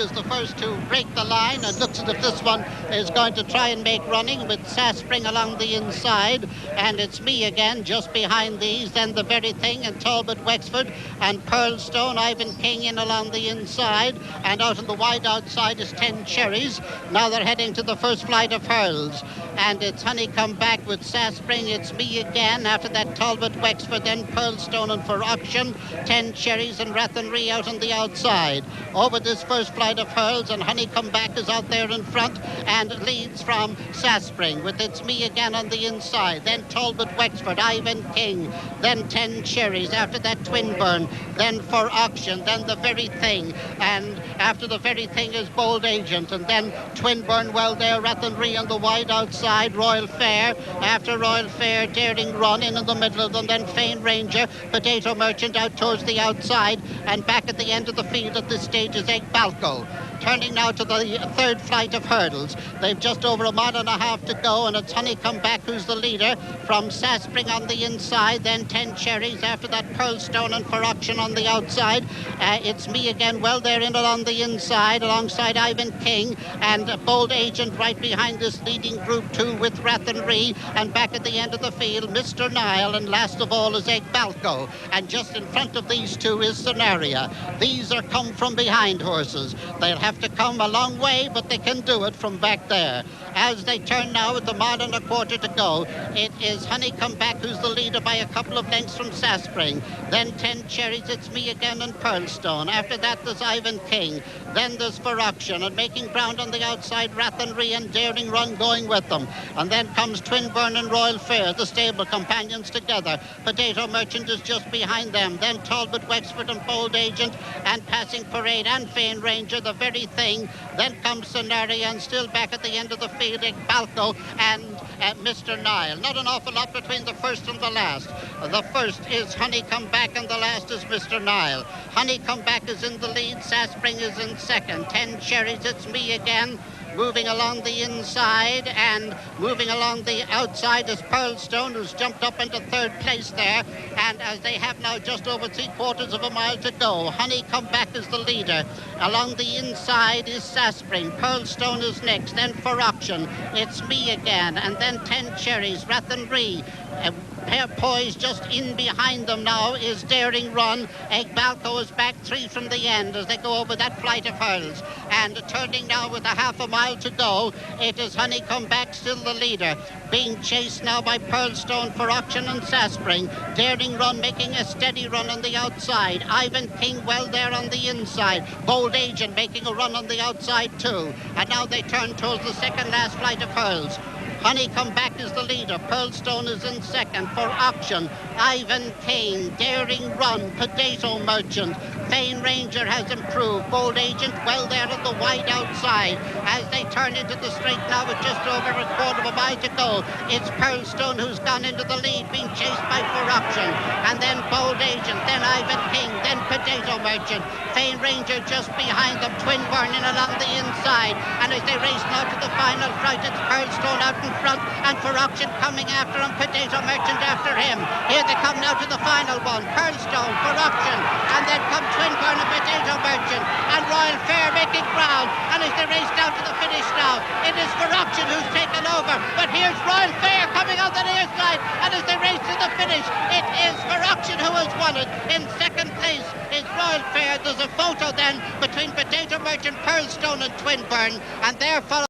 is the first to break the line, and looks as if this one is going to try and make running with Saspring along the inside. And it's me again just behind these, then The Very Thing and Talbot Wexford and Pearlstone, Ivan King in along the inside, and out on the wide outside is 10 Cherries. Now they're heading to the first flight of hurls, and it's Honeycomb back with Saspring. It's me again after that, Talbot Wexford, then Pearlstone, and for auction 10 Cherries and Rathenry out on the outside. Over this first flight of hurls, and Honeycomb back is out there in front and leads from Saspring with It's Me Again on the inside, then Talbot Wexford, Ivan King, then 10 Cherries, after that Twinburn, then for auction, then The Very Thing, and after The Very Thing is Bold Agent, and then Twinburn well there, Rathenry on the wide outside, Royal Fair, after Royal Fair, Daring Run in the middle of them, then Fane Ranger, Potato Merchant out towards the outside, and back at the end of the field at this stage is Egg Balco. Turning now to the third flight of hurdles. They've just over a mile and a half to go, and it's Honeycomb back who's the leader from Saspring on the inside, then 10 Cherries, after that Pearlstone and for auction on the outside. It's me again well there in on the inside alongside Ivan King, and Bold Agent right behind this leading group 2 with Rathenry, and back at the end of the field Mr. Nile, and last of all is Egg Balco, and just in front of these two is Scenaria. These are come from behind horses. They'll have to come a long way, but they can do it from back there. As they turn now with a mile and a quarter to go, it is Honeycomb back who's the leader by a couple of lengths from Saspring, then 10 Cherries, It's Me Again, and Pearlstone. After that there's Ivan King, then there's for auction, and making ground on the outside Rathenry and Daring Run going with them, and then comes Twinburn and Royal Fair, the stable companions together. Potato Merchant is just behind them, then Talbot Wexford and Bold Agent, and Passing Parade and Fane Ranger, The Very Thing, then comes Scenaria, and still back at the end of the field Balco and Mr. Nile. Not an awful lot between the first and the last. The first is Honeycomb back and the last is Mr. Nile. Honeycomb back is in the lead, Saspring is in second, 10 Cherries, It's Me Again, moving along the inside, and moving along the outside is Pearlstone, who's jumped up into third place there, and as they have now just over 3/4 of a mile to go, Honeycomb back is the leader. Along the inside is Saspring, Pearlstone is next, then for auction It's Me Again, and then 10 Cherries, Rathenry. Poised just in behind them now is Daring Run. Egg Balco is back 3 from the end as they go over that flight of hurls. And turning now with a half a mile to go, it is Honeycomb back still the leader, being chased now by Pearlstone, for auction, and Saspring. Daring Run making a steady run on the outside. Ivan King well there on the inside. Bold Agent making a run on the outside too. And now they turn towards the second last flight of hurls. Honeycomb back is the leader, Pearlstone is in second, for auction Ivan King, Daring Run, Potato Merchant, Fane Ranger has improved, Bold Agent well there on the wide outside. As they turn into the straight now with just over a quarter of a mile to go, it's Pearlstone who's gone into the lead, being chased by for auction, and then Bold Agent, then Ivan King, then Potato Merchant, Fane Ranger just behind them, Twinburn in along the inside, and as they race now to the final flight, it's Pearlstone out in front, and for auction coming after him, Potato Merchant after him. Here they come now to the final one, Pearlstone, for auction, and then come Twinburn and Potato Merchant, and Royal Fair making ground, and as they race down to the finish now, it is for auction who's taken over, but here's Royal Fair coming on the near side, and as they race to the finish, it is for auction who has won it. In second place is Royal Fair. There's a photo then between Potato Merchant, Pearlstone and Twinburn, and there follows